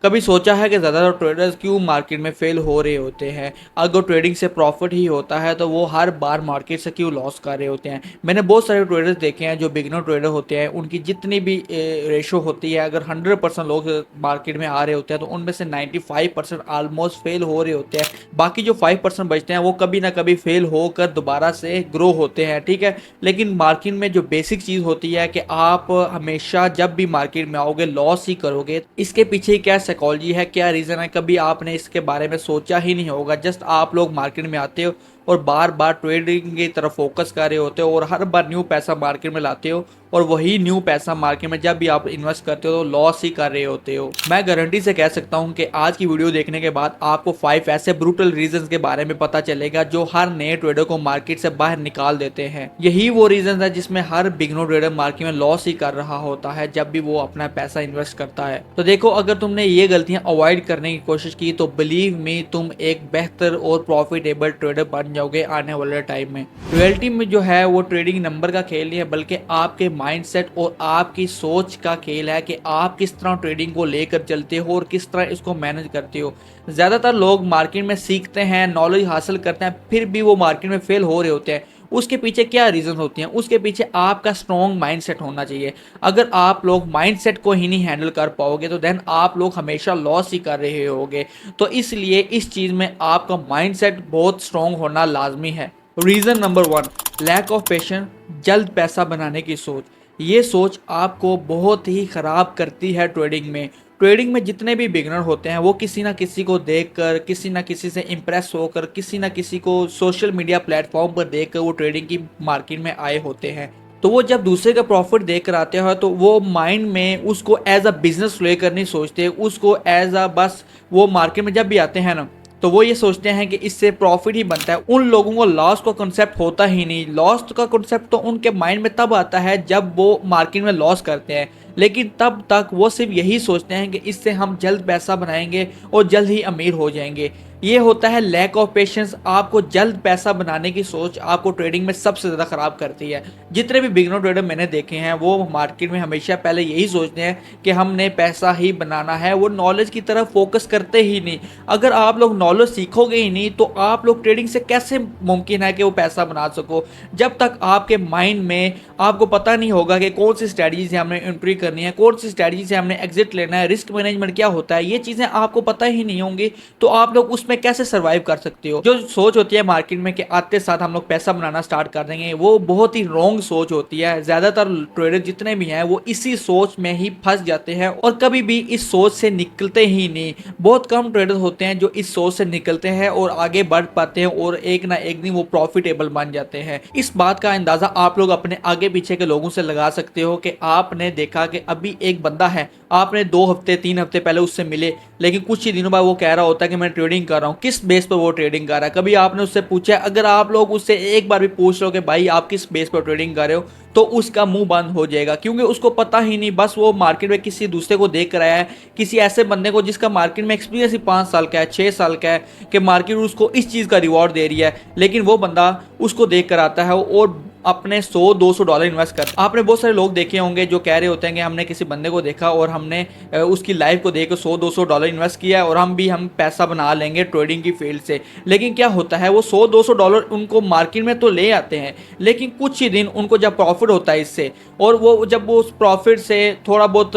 कभी सोचा है कि ज़्यादातर ट्रेडर्स क्यों मार्केट में फेल हो रहे होते हैं? अगर ट्रेडिंग से प्रॉफिट ही होता है तो वो हर बार मार्केट से क्यों लॉस कर रहे होते हैं? मैंने बहुत सारे ट्रेडर्स देखे हैं जो बिगिनर ट्रेडर होते हैं, उनकी जितनी भी रेशो होती है, अगर 100% लोग मार्केट में आ रहे होते हैं तो उनमें से 95% ऑलमोस्ट फेल हो रहे होते हैं। बाकी जो 5% बचते हैं वो कभी ना कभी फेल होकर दोबारा से ग्रो होते हैं, ठीक है। लेकिन मार्केट में जो बेसिक चीज़ होती है कि आप हमेशा जब भी मार्केट में आओगे लॉस ही करोगे। इसके पीछे क्या साइकोलॉजी है, क्या रीज़न है, कभी आपने इसके बारे में सोचा ही नहीं होगा। जस्ट आप लोग मार्केट में आते हो और बार बार ट्रेडिंग की तरफ फोकस कर रहे होते हो और हर बार न्यू पैसा मार्केट में लाते हो और वही न्यू पैसा मार्केट में जब भी आप इन्वेस्ट करते हो तो लॉस ही कर रहे होते हो। मैं गारंटी से कह सकता हूं कि आज की वीडियो देखने के बाद आपको 5 ऐसे ब्रूटल रीजंस के बारे में पता चलेगा जो हर नए ट्रेडर को मार्केट से बाहर निकाल देते हैं। यही वो रीजन है जिसमें हर बिगिनर ट्रेडर मार्केट में लॉस ही कर रहा होता है जब भी वो अपना पैसा इन्वेस्ट करता है। तो देखो, अगर तुमने ये गलतियां अवॉइड करने की कोशिश की तो बिलीव मी, तुम एक बेहतर और प्रॉफिटेबल ट्रेडर बन जाओगे आने वाले टाइम में। रियलिटी में जो है वो ट्रेडिंग नंबर का खेल नहीं है, बल्कि आपके माइंडसेट और आपकी सोच का खेल है कि आप किस तरह ट्रेडिंग को लेकर चलते हो और किस तरह इसको मैनेज करते हो। ज़्यादातर लोग मार्केट में सीखते हैं, नॉलेज हासिल करते हैं, फिर भी वो मार्केट में फेल हो रहे होते हैं। उसके पीछे क्या रीज़न होती हैं? उसके पीछे आपका स्ट्रॉन्ग माइंडसेट होना चाहिए। अगर आप लोग माइंडसेट को ही नहीं हैंडल कर पाओगे तो देन आप लोग हमेशा लॉस ही कर रहे होगे। तो इसलिए इस चीज़ में आपका माइंडसेट बहुत स्ट्रॉन्ग होना लाजमी है। Reason number 1, lack of patience, जल्द पैसा बनाने की सोच। ये सोच आपको बहुत ही ख़राब करती है ट्रेडिंग में। ट्रेडिंग में जितने भी बिगनर होते हैं वो किसी ना किसी को देखकर, किसी ना किसी से इम्प्रेस होकर, किसी ना किसी को सोशल मीडिया प्लेटफॉर्म पर देखकर वो ट्रेडिंग की मार्केट में आए होते हैं। तो वो जब दूसरे का प्रॉफिट देख कर आते हैं तो वो माइंड में उसको एज अ बिजनेस लेकर नहीं सोचते, उसको एज अ बस वो मार्केट में जब भी आते हैं ना तो वो ये सोचते हैं कि इससे प्रॉफिट ही बनता है। उन लोगों को लॉस का कॉन्सेप्ट होता ही नहीं। लॉस का कॉन्सेप्ट तो उनके माइंड में तब आता है जब वो मार्केट में लॉस करते हैं, लेकिन तब तक वो सिर्फ यही सोचते हैं कि इससे हम जल्द पैसा बनाएंगे और जल्द ही अमीर हो जाएंगे। ये होता है लैक ऑफ पेशेंस। आपको जल्द पैसा बनाने की सोच आपको ट्रेडिंग में सबसे ज़्यादा ख़राब करती है। जितने भी बिगिनर ट्रेडर मैंने देखे हैं वो मार्केट में हमेशा पहले यही सोचते हैं कि हमने पैसा ही बनाना है, वो नॉलेज की तरफ फोकस करते ही नहीं। अगर आप लोग नॉलेज सीखोगे ही नहीं तो आप लोग ट्रेडिंग से कैसे मुमकिन है कि वो पैसा बना सको? जब तक आपके माइंड में आपको पता नहीं होगा कि कौन सी स्ट्रैटेजी से हमने एंट्री करनी है, कौन सी स्ट्रैटेजी से हमने एग्जिट लेना है, रिस्क मैनेजमेंट क्या होता है, ये चीज़ें आपको पता ही नहीं होंगी तो आप लोग उसमें कैसे सर्वाइव कर सकते हो? जो सोच होती है मार्केट में कि आते साथ हम लोग पैसा बनाना स्टार्ट कर देंगे, वो बहुत ही रॉन्ग सोच होती है। ज़्यादातर ट्रेडर जितने भी हैं वो इसी सोच में ही फंस जाते हैं और कभी भी इस सोच से निकलते ही नहीं। बहुत कम ट्रेडर होते हैं जो इस सोच से निकलते हैं और आगे बढ़ पाते हैं और एक ना एक दिन वो प्रॉफिटेबल बन जाते हैं। इस बात का अंदाज़ा आप लोग अपने आगे पीछे के लोगों से लगा सकते हो कि आपने देखा कि अभी एक बंदा है, आपने 2 हफ्ते 3 हफ्ते पहले उससे मिले, लेकिन कुछ ही दिनों बाद वो कह रहा होता है कि मैं ट्रेडिंग कर रहा हूँ। किस बेस पर वो ट्रेडिंग कर रहा है? कभी आपने उससे पूछा? अगर आप लोग उससे एक बार भी पूछ लो कि भाई आप किस बेस पर ट्रेडिंग कर रहे हो तो उसका मुंह बंद हो जाएगा, क्योंकि उसको पता ही नहीं। बस वो मार्केट में किसी दूसरे को देख कर आया है, किसी ऐसे बंदे को जिसका मार्केट में एक्सपीरियंस ही 5 साल का है, 6 साल का है, कि मार्केट उसको इस चीज़ का रिवॉर्ड दे रही है, लेकिन वो बंदा उसको देख कर आता है और अपने $100-200 इन्वेस्ट कर। आपने बहुत सारे लोग देखे होंगे जो कह रहे होते हैं कि हमने किसी बंदे को देखा और हमने उसकी लाइफ को देख $100-200 इन्वेस्ट किया है और हम पैसा बना लेंगे ट्रेडिंग की फील्ड से। लेकिन क्या होता है, वो $100-200 उनको मार्केट में तो ले आते हैं, लेकिन कुछ ही दिन उनको जब प्रॉफिट होता है इससे, और वो जब वो उस प्रॉफिट से थोड़ा बहुत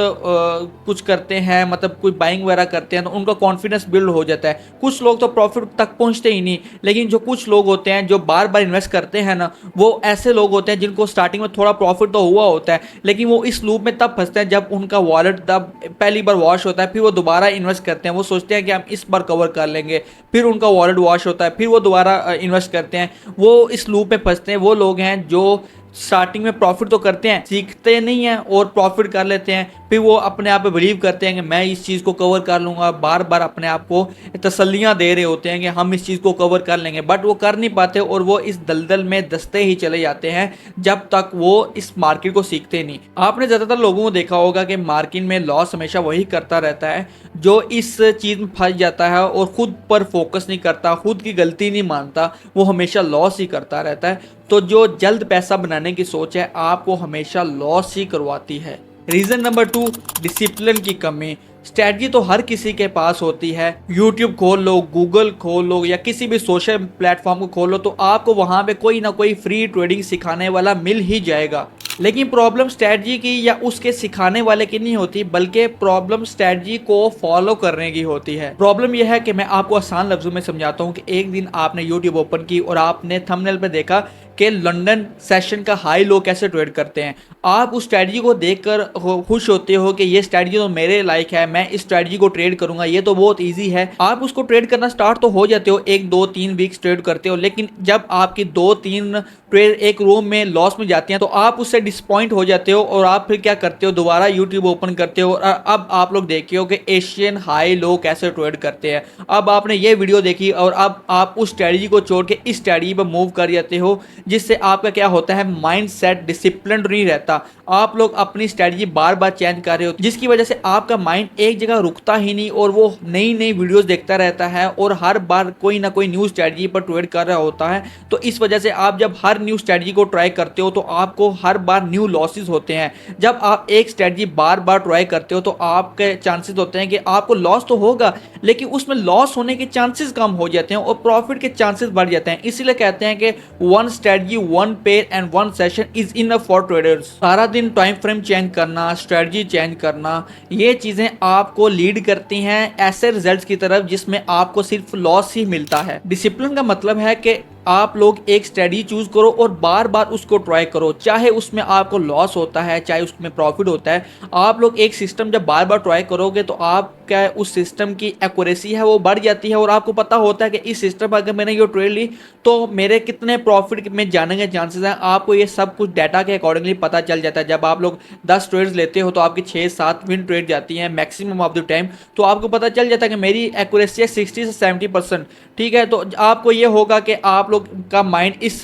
कुछ करते हैं, मतलब कोई बाइंग वगैरह करते हैं, तो उनका कॉन्फिडेंस बिल्ड हो जाता है। कुछ लोग तो प्रॉफिट तक पहुंचते ही नहीं, लेकिन जो कुछ लोग होते हैं जो बार बार इन्वेस्ट करते हैं ना, वो ऐसे लोग होते हैं जिनको स्टार्टिंग में थोड़ा प्रॉफिट तो हुआ होता है, लेकिन वो इस लूप में तब फंसते हैं जब उनका वॉलेट तब पहली बार वॉश होता है, फिर वो दोबारा इन्वेस्ट करते हैं। वो सोचते हैं कि हम इस बार कवर कर लेंगे, फिर उनका वॉलेट वॉश होता है, फिर वो दोबारा इन्वेस्ट करते हैं। वो इस लूप में फंसते हैं। वो लोग हैं जो स्टार्टिंग में प्रॉफिट तो करते हैं, सीखते नहीं हैं और प्रॉफिट कर लेते हैं, फिर वो अपने आप पे बिलीव करते हैं कि मैं इस चीज़ को कवर कर लूँगा। बार बार अपने आप को तसल्लियाँ दे रहे होते हैं कि हम इस चीज़ को कवर कर लेंगे, बट वो कर नहीं पाते और वो इस दलदल में दसते ही चले जाते हैं जब तक वो इस मार्केट को सीखते नहीं। आपने ज़्यादातर लोगों को देखा होगा कि मार्केट में लॉस हमेशा वही करता रहता है जो इस चीज़ में फंस जाता है और ख़ुद पर फोकस नहीं करता, खुद की गलती नहीं मानता, वो हमेशा लॉस ही करता रहता है। तो जो जल्द पैसा बनाने की सोच है आपको हमेशा लॉस ही करवाती है। रीज़न नंबर 2, डिसिप्लिन की कमी। स्ट्रैटेजी तो हर किसी के पास होती है। यूट्यूब खोल लो, गूगल खोल लो या किसी भी सोशल प्लेटफॉर्म को खोल लो तो आपको वहां पे कोई ना कोई फ्री ट्रेडिंग सिखाने वाला मिल ही जाएगा। लेकिन प्रॉब्लम स्ट्रैटेजी की या उसके सिखाने वाले की नहीं होती, बल्कि प्रॉब्लम स्ट्रैटेजी को फॉलो करने की होती है। प्रॉब्लम यह है कि मैं आपको आसान लफ्जों में समझाता हूँ कि एक दिन आपने यूट्यूब ओपन की और आपने थंबनेल पे देखा कि लंदन सेशन का हाई लो कैसे ट्रेड करते हैं। आप उस स्ट्रैटेजी को देखकर खुश होते हो कि ये स्ट्रैटेजी तो मेरे लायक है, मैं इस स्ट्रैटेजी को ट्रेड करूंगा, ये तो बहुत इजी है। आप उसको ट्रेड करना स्टार्ट तो हो जाते हो, 1 2 3 वीक्स ट्रेड करते हो, लेकिन जब आपकी 2 3 ट्रेड एक रो में लॉस में जाती हैं तो आप उससे डिसपॉइंट हो जाते हो और आप फिर क्या करते हो, दोबारा यूट्यूब ओपन करते हो और अब आप लोग देखिए हो कि एशियन हाई लो कैसे ट्रेड करते हैं। अब आपने ये वीडियो देखी और अब आप उस स्ट्रैटेजी को छोड़ के इस स्ट्रैटेजी पर मूव कर जाते हो, जिससे आपका क्या होता है, माइंड सेट डिसिप्लिन नहीं रहता। आप लोग अपनी स्ट्रैटेजी बार बार चेंज कर रहे हो, जिसकी वजह से आपका माइंड एक जगह रुकता ही नहीं और वो नई नई वीडियोस देखता रहता है और हर बार कोई ना कोई न्यू स्ट्रैटेजी पर ट्रेड कर रहा होता है। तो इस वजह से आप जब हर न्यू स्ट्रैटेजी को ट्राई करते हो तो आपको हर बार न्यू लॉसेस होते हैं। जब आप एक स्ट्रैटेजी बार बार ट्राई करते हो तो आपके चांसेस होते हैं कि आपको लॉस तो होगा, लेकिन उसमें लॉस होने के चांसेस कम हो जाते हैं और प्रॉफिट के चांसेस बढ़ जाते हैं। इसीलिए कहते हैं कि one strategy, one pair and one session is enough for traders. सारा दिन टाइम फ्रेम चेंज करना, स्ट्रैटेजी चेंज करना, ये चीजें आपको लीड करती हैं ऐसे रिजल्ट्स की तरफ जिसमें आपको सिर्फ लॉस ही मिलता है। डिसिप्लिन का मतलब है कि आप लोग एक स्ट्रैटेजी चूज करो और बार बार उसको ट्राई करो, चाहे उसमें आपको लॉस होता है चाहे उसमें प्रॉफिट होता है। आप लोग एक सिस्टम जब बार बार ट्राई करोगे तो आपका उस सिस्टम की एक्यूरेसी है वो बढ़ जाती है और आपको पता होता है कि इस सिस्टम पर अगर मैंने ये ट्रेड ली तो मेरे कितने प्रॉफिट में जाने के चांसेस हैं। आपको ये सब कुछ डाटा के अकॉर्डिंगली पता चल जाता है। जब आप लोग 10 ट्रेड्स लेते हो तो आपकी 6 7 विन ट्रेड जाती हैं मैक्सिमम ऑफ द टाइम, तो आपको पता चल जाता है कि मेरी एक्यूरेसी है 60 से 70%। ठीक है, तो आपको ये होगा कि आप लोग का माइंड इस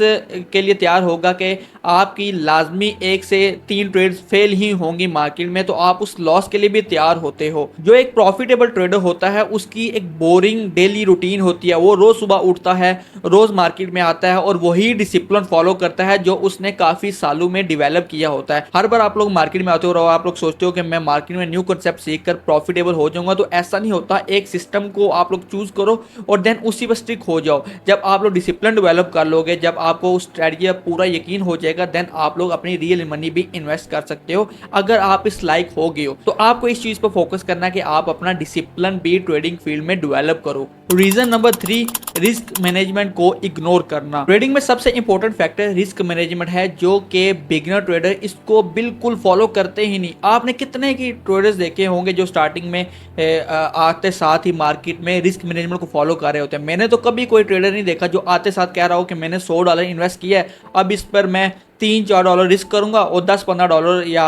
के लिए तैयार होगा कि आपकी लाजमी 1 से 3 ट्रेड्स फेल ही होंगी मार्केट में, तो आप उस लॉस के लिए भी तैयार होते हो। जो एक प्रॉफिटेबल ट्रेडर होता है उसकी एक बोरिंग डेली रूटीन होती है। वो रोज सुबह उठता है, रोज मार्केट में आता है और वही डिसिप्लिन फॉलो करता है जो उसने काफी सालों में डिवेलप किया होता है। हर बार आप लोग मार्केट में आते हो और आप लोग सोचते हो कि मैं मार्केट में न्यू कंसेप्ट सीखकर प्रॉफिटेबल हो जाऊंगा, तो ऐसा नहीं होता। एक सिस्टम को आप लोग चूज करो और देन उसी पर स्टिक हो जाओ। जब आप लोग डिसिप्लिन डेवलप कर लोगे, जब आपको उस स्ट्रैटेजी पर पूरा यकीन हो जाएगा, देन आप लोग अपनी रियल मनी भी इन्वेस्ट कर सकते हो। अगर आप इस लायक हो गए हो तो आपको इस चीज पर फोकस करना है कि आप अपना डिसिप्लिन भी ट्रेडिंग फील्ड में डेवलप करो। रीजन नंबर 3, रिस्क मैनेजमेंट को इग्नोर करना। ट्रेडिंग में सबसे इंपॉर्टेंट फैक्टर रिस्क मैनेजमेंट है, जो कि बिगिनर ट्रेडर इसको बिल्कुल फॉलो करते ही नहीं। आपने कितने की ट्रेडर्स देखे होंगे जो स्टार्टिंग में आते साथ ही मार्केट में रिस्क मैनेजमेंट को फॉलो कर रहे होते हैं। मैंने तो कभी कोई ट्रेडर नहीं देखा जो आते साथ कह रहा हो कि मैंने $100 इन्वेस्ट किया है, अब इस पर मैं $3 4 रिस्क करूंगा और $10 15 या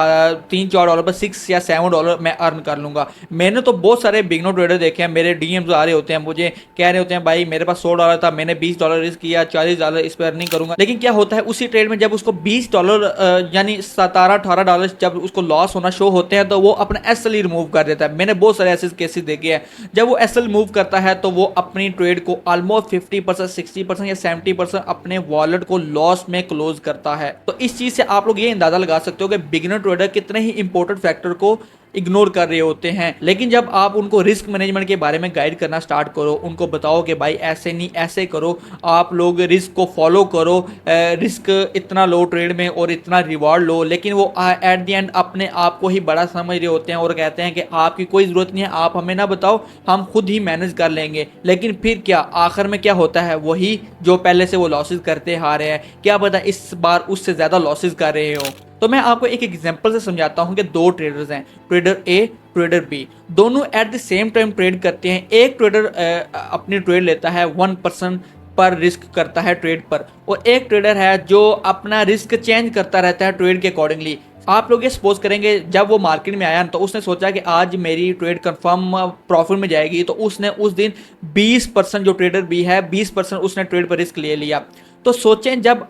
$3 4 पर $6 या $7 मैं अर्न कर लूंगा। मैंने तो बहुत सारे बिगिनर ट्रेडर देखे हैं, मेरे डीएम्स आ रहे होते हैं, मुझे कह रहे होते हैं भाई मेरे पास $100 था, मैंने $20 रिस्क किया, $40 इस पर अर्निंग करूंगा। लेकिन क्या होता है उसी ट्रेड में जब उसको $20 यानी $17 18 जब उसको लॉस होना शो होते हैं तो वो अपना एसएल रिमूव कर देता है। मैंने बहुत सारे ऐसे केसेस देखे हैं। जब वो एसएल मूव करता है तो वो अपनी ट्रेड को ऑलमोस्ट 50% 60% या 70% अपने वॉलेट को लॉस में क्लोज करता है। तो इस चीज से आप लोग ये अंदाजा लगा सकते हो कि बिगिनर ट्रेडर कितने ही इंपॉर्टेंट फैक्टर को इग्नोर कर रहे होते हैं। लेकिन जब आप उनको रिस्क मैनेजमेंट के बारे में गाइड करना स्टार्ट करो, उनको बताओ कि भाई ऐसे नहीं ऐसे करो, आप लोग रिस्क को फॉलो करो, रिस्क इतना लो ट्रेड में और इतना रिवॉर्ड लो, लेकिन वो एट द एंड अपने आप को ही बड़ा समझ रहे होते हैं और कहते हैं कि आपकी कोई ज़रूरत नहीं है, आप हमें ना बताओ, हम खुद ही मैनेज कर लेंगे। लेकिन फिर क्या आखिर में क्या होता है, वही जो पहले से वो लॉसेज करते आ रहे हैं, क्या पता इस बार उससे ज़्यादा लॉसेज कर रहे हो। तो मैं आपको एक एग्जांपल से समझाता हूं कि 2 ट्रेडर्स हैं, ट्रेडर ए ट्रेडर बी, दोनों at the same time trade करते हैं। एक ट्रेडर अपनी ट्रेड लेता है 1% पर रिस्क करता है ट्रेड पर, और एक ट्रेडर है जो अपना रिस्क चेंज करता रहता है ट्रेड के अकॉर्डिंगली। आप लोग ये सपोज करेंगे जब वो मार्केट में आया तो उसने सोचा कि आज मेरी ट्रेड कंफर्म प्रॉफिट में जाएगी, तो उसने उस दिन 20% जो ट्रेडर बी है 20% उसने ट्रेड पर रिस्क ले लिया। तो सोचें जब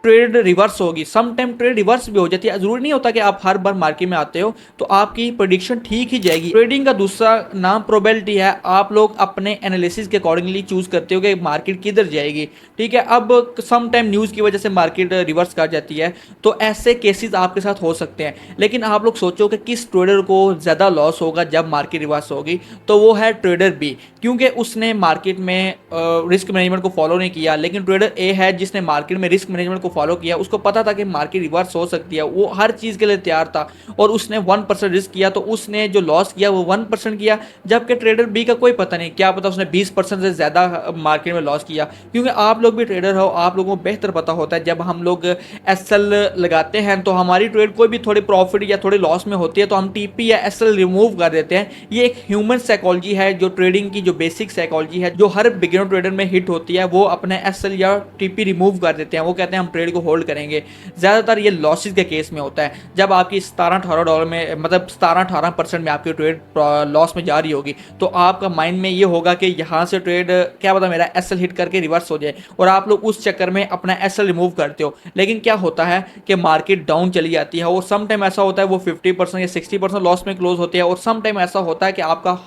ट्रेड रिवर्स होगी, सम टाइम ट्रेड रिवर्स भी हो जाती है। जरूरी नहीं होता कि आप हर बार मार्केट में आते हो तो आपकी प्रेडिक्शन ठीक ही जाएगी। ट्रेडिंग का दूसरा नाम प्रोबेबिलिटी है। आप लोग अपने एनालिसिस के अकॉर्डिंगली चूज करते हो कि मार्केट किधर जाएगी, ठीक है। अब सम टाइम न्यूज़ की वजह से मार्केट रिवर्स कर जाती है, तो ऐसे केसेस आपके साथ हो सकते हैं। लेकिन आप लोग सोचो कि किस ट्रेडर को ज़्यादा लॉस होगा जब मार्केट रिवर्स होगी, तो वो है ट्रेडर बी, क्योंकि उसने मार्केट में रिस्क मैनेजमेंट को फॉलो नहीं किया। लेकिन ट्रेडर ए है जिसने मार्केट में रिस्क मैनेजमेंट को फॉलो किया, उसको पता था कि मार्केट रिवर्स हो सकती है, वो हर चीज़ के लिए तैयार था और उसने 1% रिस्क किया, तो उसने जो लॉस किया वो 1% किया। जबकि ट्रेडर बी का कोई पता नहीं, क्या पता उसने 20% से ज़्यादा मार्केट में लॉस किया। क्योंकि आप लोग भी ट्रेडर हो, आप लोगों को बेहतर पता होता है जब हम लोग एसएल लगाते हैं तो हमारी ट्रेड कोई भी थोड़ी प्रॉफिट या थोड़ी लॉस में होती है तो हम टीपी या एसएल रिमूव कर देते हैं। ये एक ह्यूमन साइकोलॉजी है, जो ट्रेडिंग की जो बेसिक साइकोलॉजी है, जो हर बिगिनर ट्रेडर में हिट होती है। वो अपने एसएल या टीपी रिमूव कर देते हैं, वो कहते हैं हम ट्रेड को होल्ड करेंगे। ज़्यादातर ये लॉसेस के केस में होता है, जब आपकी $17-18 में, मतलब 17-18% में आपकी ट्रेड लॉस में जा रही होगी, तो आपका माइंड में ये होगा कि यहाँ से ट्रेड क्या पता मेरा एसएल हिट करके रिवर्स हो जाए, और आप लोग उस चक्कर में अपना एसएल रिमूव करते हो। लेकिन क्या होता है कि मार्केट डाउन चली जाती है, और सम टाइम ऐसा होता है वो 50% या 60% लॉस में क्लोज होती है, और सम टाइम ऐसा होता है कि आपका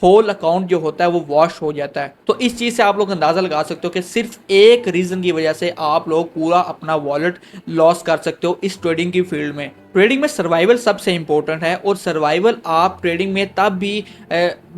होल अकाउंट जो होता है वो वॉश हो जाता है। तो इस चीज़ से आप लोग अंदाज़ा लगा सकते हो कि सिर्फ एक रीज़न की वजह से आप लोग पूरा अपना वॉलेट लॉस कर सकते हो इस ट्रेडिंग की फील्ड में। ट्रेडिंग में सर्वाइवल सबसे इंपॉर्टेंट है, और सर्वाइवल आप ट्रेडिंग में तब भी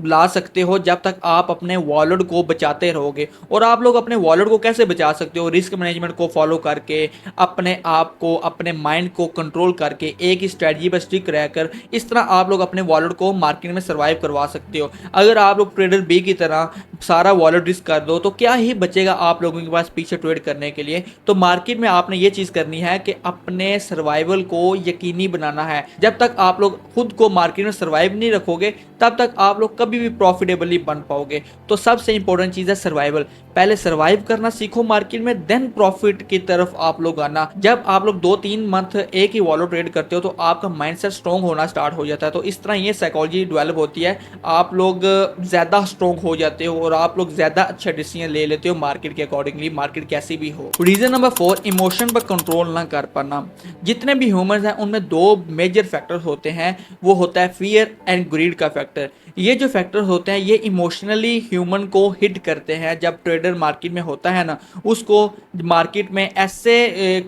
ला सकते हो जब तक आप अपने वॉलेट को बचाते रहोगे। और आप लोग अपने वॉलेट को कैसे बचा सकते हो? रिस्क मैनेजमेंट को फॉलो करके, अपने आप को, अपने माइंड को कंट्रोल करके, एक ही स्ट्रैटेजी पर स्टिक रहकर, इस तरह आप लोग अपने वॉलेट को मार्केट में सर्वाइव करवा सकते हो। अगर आप लोग ट्रेडर बी की तरह सारा वॉलेट रिस्क कर दो तो क्या ही बचेगा आप लोगों के पास पीछे ट्रेड करने के लिए। तो मार्केट में आपने ये चीज़ करनी है कि अपने सर्वाइवल को यकीनी बनाना है। जब तक आप लोग खुद को मार्केट में सर्वाइव नहीं रखोगे तब तक आप लोग कभी भी प्रॉफिटेबली बन पाओगे। तो सबसे इंपॉर्टेंट चीज़ है सर्वाइवल। पहले सर्वाइव करना सीखो मार्केट में, देन प्रॉफिट की तरफ आप लोग आना। जब आप लोग 2-3 मंथ एक ही वॉलेट ट्रेड करते हो तो आपका माइंडसेट स्ट्रॉन्ग होना स्टार्ट हो जाता है। तो इस तरह ये साइकोलॉजी डेवलप होती है, आप लोग ज़्यादा स्ट्रॉन्ग हो जाते हो और आप लोग ज़्यादा अच्छा डिसीजन ले लेते हो मार्केट के अकॉर्डिंगली, मार्केट कैसी भी हो। रीज़न नंबर 4, इमोशन पर कंट्रोल ना कर पाना। जितने भी ह्यूमंस हैं उनमें 2 मेजर फैक्टर होते हैं, वो होता है फियर एंड ग्रीड का फैक्टर। ये जो फैक्टर होते हैं ये इमोशनली ह्यूमन को हिट करते हैं। जब ट्रेडर मार्केट में होता है ना, उसको मार्केट में ऐसे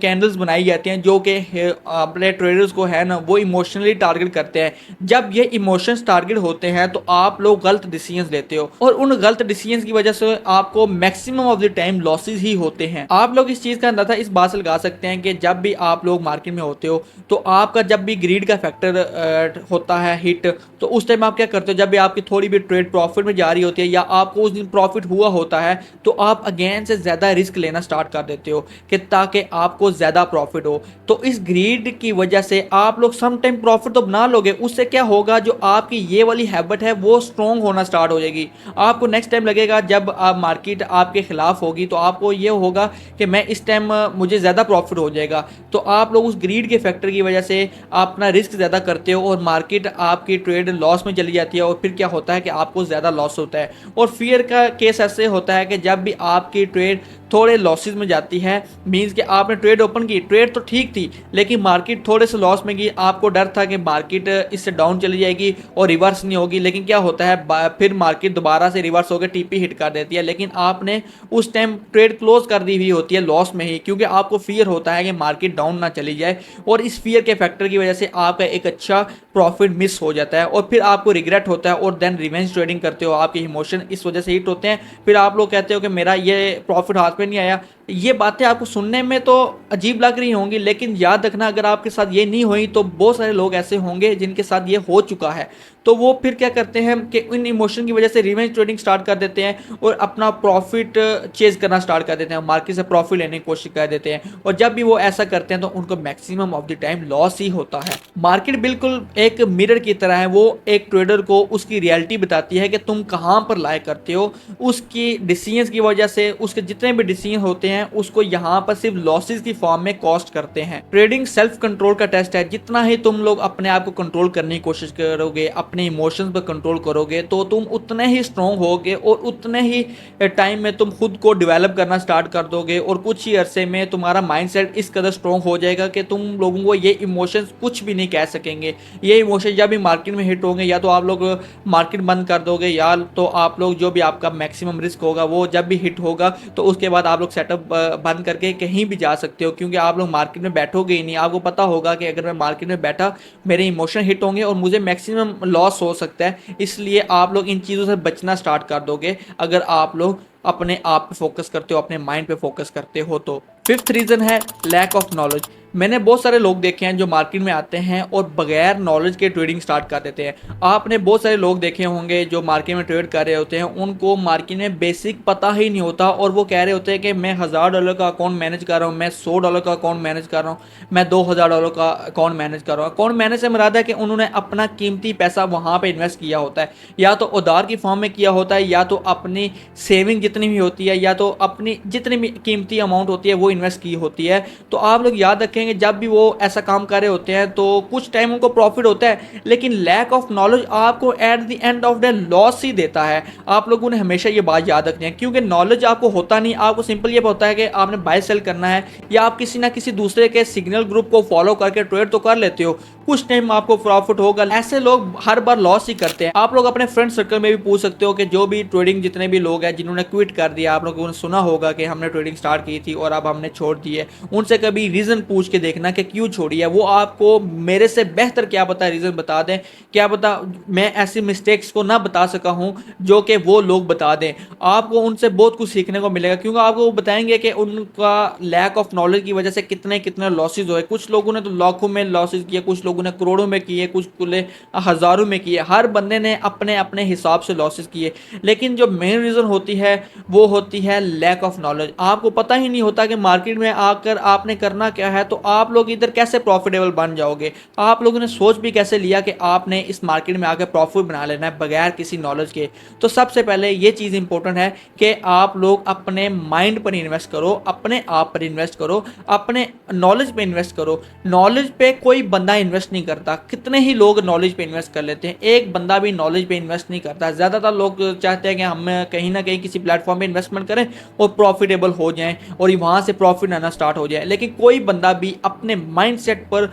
कैंडल्स बनाई जाती हैं जो कि अपने ट्रेडर्स को है ना वो इमोशनली टारगेट करते हैं। जब ये इमोशंस टारगेट होते हैं तो आप लोग गलत डिसीजंस लेते हो, और उन गलत डिसीजंस की वजह से आपको maximum of the time losses ही होते हैं। आप लोग इस चीज़ का अंदाजा इस बात से लगा सकते हैं कि जब भी आप लोग मार्केट में होते हो तो आपका जब भी ग्रीड का फैक्टर होता है हिट, तो उस टाइम आप क्या करते हो? जब भी आपकी थोड़ी भी ट्रेड प्रॉफिट में जा रही होती है या आपको उस दिन प्रॉफिट हुआ होता है तो आप अगेन से ज़्यादा रिस्क लेना स्टार्ट कर देते हो कि ताकि आपको ज़्यादा प्रॉफिट हो। तो इस ग्रीड की वजह से आप लोग सम टाइम प्रॉफिट तो बना लोगे, उससे क्या होगा, जो आपकी ये वाली हैबिट है वो स्ट्रॉन्ग होना स्टार्ट हो जाएगी। आपको नेक्स्ट टाइम लगेगा जब आप मार्केट आपके खिलाफ होगी तो आपको ये होगा कि मैं इस टाइम मुझे ज़्यादा प्रॉफिट हो जाएगा। तो आप लोग उस ग्रीड के फैक्टर की वजह से अपना रिस्क ज़्यादा करते हो और मार्केट आपकी ट्रेड लॉस में चली जाती है, और फिर क्या होता है कि आपको ज़्यादा लॉस होता है। और फियर का केस ऐसे होता है कि जब भी आपकी ट्रेड थोड़े लॉसेस में जाती है, मींस कि आपने ट्रेड ओपन की, ट्रेड तो ठीक थी लेकिन मार्केट थोड़े से लॉस में गई, आपको डर था कि मार्केट इससे डाउन चली जाएगी और रिवर्स नहीं होगी। लेकिन क्या होता है, फिर मार्केट दोबारा से रिवर्स होकर टीपी हिट कर देती है, लेकिन आपने उस टाइम ट्रेड क्लोज कर दी हुई होती है लॉस में ही, क्योंकि आपको फियर होता है कि मार्केट डाउन ना चली जाए। और इस फियर के फैक्टर की वजह से आपका एक अच्छा प्रॉफिट मिस हो जाता है और फिर आपको रिग्रेट होता है, और देन रिवेंज ट्रेडिंग करते हो। आपके इमोशन इस वजह से हिट होते हैं, फिर आप लोग कहते हो कि मेरा ये प्रॉफिट हाथ में नहीं आया। ये बातें आपको सुनने में तो अजीब लग रही होंगी, लेकिन याद रखना अगर आपके साथ ये नहीं हुई तो बहुत सारे लोग ऐसे होंगे जिनके साथ ये हो चुका है। तो वो फिर क्या करते हैं कि इन इमोशन की वजह से रिवेंज ट्रेडिंग स्टार्ट कर देते हैं और अपना प्रॉफिट चेज करना स्टार्ट कर देते हैं, मार्केट से प्रॉफिट लेने की कोशिश कर देते हैं। और जब भी वो ऐसा करते हैं तो उनको maximum of the time loss ही होता है। मार्केट बिल्कुल एक मिरर की तरह है, वो एक ट्रेडर को उसकी रियलिटी बताती है कि तुम कहाँ पर लाए करते हो। उसकी डिसीजंस की वजह से, उसके जितने भी डिसीजन होते हैं हैं उसको यहाँ पर सिर्फ लॉसेस की फॉर्म में कॉस्ट करते हैं। ट्रेडिंग सेल्फ कंट्रोल का टेस्ट है। जितना ही तुम लोग अपने आप को कंट्रोल करने की कोशिश करोगे, अपने इमोशंस पर कंट्रोल करोगे, तो तुम उतने ही स्ट्रांग होगे और उतने ही टाइम में तुम खुद को डेवलप करना स्टार्ट कर दोगे और कुछ ही अरसे में तुम्हारा माइंडसेट इस कदर स्ट्रांग हो जाएगा कि तुम लोगों को ये इमोशंस कुछ भी नहीं कह सकेंगे। ये इमोशन जब भी मार्केट में हिट होंगे, या तो आप लोग मार्केट बंद कर दोगे, या तो आप लोग जो भी आपका मैक्सिमम रिस्क होगा वो जब भी हिट होगा तो उसके बाद आप लोग सेटअप बंद करके कहीं भी जा सकते हो, क्योंकि आप लोग मार्केट में बैठोगे ही नहीं। आपको पता होगा कि अगर मैं मार्केट में बैठा मेरे इमोशन हिट होंगे और मुझे मैक्सिमम लॉस हो सकता है। इसलिए आप लोग इन चीज़ों से बचना स्टार्ट कर दोगे अगर आप लोग अपने आप पे फोकस करते हो, अपने माइंड पे फोकस करते हो। तो फिफ्थ रीज़न है लैक ऑफ नॉलेज। मैंने बहुत सारे लोग देखे हैं जो मार्केट में आते हैं और बगैर नॉलेज के ट्रेडिंग स्टार्ट कर देते हैं। आपने बहुत सारे लोग देखे होंगे जो मार्केट में ट्रेड कर रहे होते हैं, उनको मार्केट में बेसिक पता ही नहीं होता और वो कह रहे होते हैं कि मैं $1000 का अकाउंट मैनेज कर रहा हूँ, मैं $100 का अकाउंट मैनेज कर रहा हूँ, मैं $2000 का अकाउंट मैनेज कर रहा हूँ। अकाउंट मैनेज से मुराद है कि उन्होंने अपना कीमती पैसा वहाँ पर इन्वेस्ट किया होता है, या तो उधार की फॉर्म में किया होता है, या तो अपनी सेविंग जितनी भी होती है, या तो अपनी जितनी भी कीमती अमाउंट होती है वो इन्वेस्ट की होती है। तो आप लोग याद रखेंगे जब भी वो ऐसा काम कर रहे होते हैं तो कुछ टाइम उनको प्रॉफिट होता है, लेकिन लैक ऑफ नॉलेज आपको at the end of the loss ही देता है। आप लोगों ने हमेशा ये बात याद रखनी है, क्योंकि नॉलेज आपको होता नहीं। आपको सिंपल ये पता है कि आपने बाय सेल करना है, या आप किसी ना किसी दूसरे के सिग्नल ग्रुप को फॉलो करके ट्रेड तो कर लेते हो, कुछ टाइम आपको प्रॉफिट होगा। ऐसे लोग हर बार लॉस ही करते हैं। आप लोग अपने फ्रेंड सर्कल में भी पूछ सकते हो कि जो भी ट्रेडिंग जितने भी लोग हैं जिन्होंने क्विट कर दिया, आप लोगों ने सुना होगा कि हमने ट्रेडिंग स्टार्ट की थी और अब हमने छोड़ दी है, उनसे कभी रीजन पूछ के देखना कि क्यों छोड़ी है। वो आपको मेरे से बेहतर क्या पता रीजन बता दें, क्या पता मैं ऐसी मिस्टेक्स को ना बता सका हूं जो कि वो लोग बता दें। आपको उनसे बहुत कुछ सीखने को मिलेगा, क्योंकि आपको वो बताएंगे कि उनका लैक ऑफ नॉलेज की वजह से कितने कितने लॉसेज हुए। कुछ लोगों ने तो लाखों में लॉसेज किए, कुछ लोगों ने करोड़ों में किए, कुछ ने हजारों में किए। हर बंदे ने अपने अपने हिसाब से लॉसेज किए, लेकिन जो मेन रीजन होती है वो होती है लैक ऑफ नॉलेज। आपको पता ही नहीं होता कि मार्केट में आकर आपने करना क्या है, तो आप लोग इधर कैसे प्रॉफिटेबल बन जाओगे। आप लोगों ने सोच भी कैसे लिया कि आपने इस मार्केट में आकर प्रॉफिट बना लेना है बगैर किसी नॉलेज के। तो सबसे पहले ये चीज़ इंपॉर्टेंट है कि आप लोग अपने माइंड पर इन्वेस्ट करो, अपने आप पर इन्वेस्ट करो, अपने नॉलेज पे इन्वेस्ट करो। नॉलेज पे कोई बंदा इन्वेस्ट नहीं करता। कितने ही लोग नॉलेज पे इन्वेस्ट कर लेते हैं, एक बंदा भी नॉलेज पे इन्वेस्ट नहीं करता। ज़्यादातर लोग चाहते हैं कि हम कहीं ना कहीं किसी प्लेटफॉर्म पे इन्वेस्टमेंट करें और प्रॉफिटेबल हो जाएं और वहाँ से प्रॉफिट आना स्टार्ट हो जाए, लेकिन कोई बंदा भी अपने माइंडसेट पर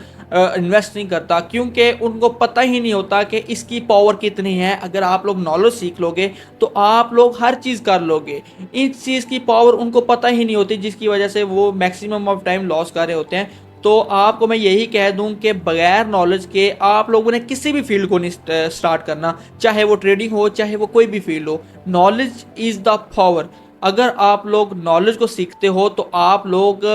इन्वेस्ट नहीं करता, क्योंकि उनको पता ही नहीं होता कि इसकी पावर कितनी है। अगर आप लोग नॉलेज सीख लोगे तो आप लोग हर चीज़ कर लोगे। इस चीज़ की पावर उनको पता ही नहीं होती, जिसकी वजह से वो मैक्सिमम ऑफ टाइम लॉस कर रहे होते हैं। तो आपको मैं यही कह दूं कि बगैर नॉलेज के आप लोगों ने किसी भी फील्ड को नहीं स्टार्ट करना, चाहे वो ट्रेडिंग हो, चाहे वो कोई भी फील्ड हो। Knowledge is the power. अगर आप लोग नॉलेज को सीखते हो तो आप लोग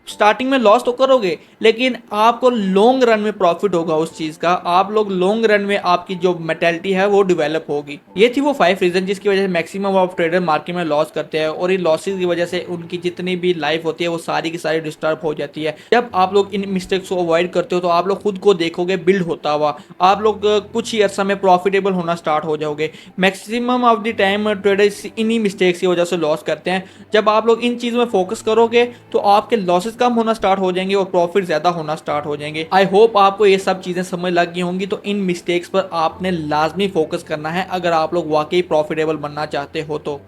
स्टार्टिंग में लॉस तो करोगे, लेकिन आपको लॉन्ग रन में प्रॉफिट होगा उस चीज़ का। आप लोग लॉन्ग रन में आपकी जो मेंटालिटी है वो डेवलप होगी। ये थी वो 5 रीजन जिसकी वजह से मैक्सिमम ऑफ ट्रेडर मार्केट में लॉस करते हैं, और इन लॉसेस की वजह से उनकी जितनी भी लाइफ होती है वो सारी की सारी डिस्टर्ब हो जाती है। जब आप लोग इन मिस्टेक्स को अवॉइड करते हो तो आप लोग खुद को देखोगे बिल्ड होता हुआ। आप लोग कुछ ही अर्सा में प्रॉफिटेबल होना स्टार्ट हो जाओगे। Maximum of the time traders इन्हीं मिस्टेक्स की वजह से लॉस करते हैं। जब आप लोग इन चीज़ों में फोकस करोगे तो आपके लॉसेस कम होना स्टार्ट हो जाएंगे और प्रॉफिट ज़्यादा होना स्टार्ट हो जाएंगे। आई होप आपको ये सब चीज़ें समझ लग गई होंगी। तो इन मिस्टेक्स पर आपने लाजमी फोकस करना है अगर आप लोग वाकई प्रॉफिटेबल बनना चाहते हो तो।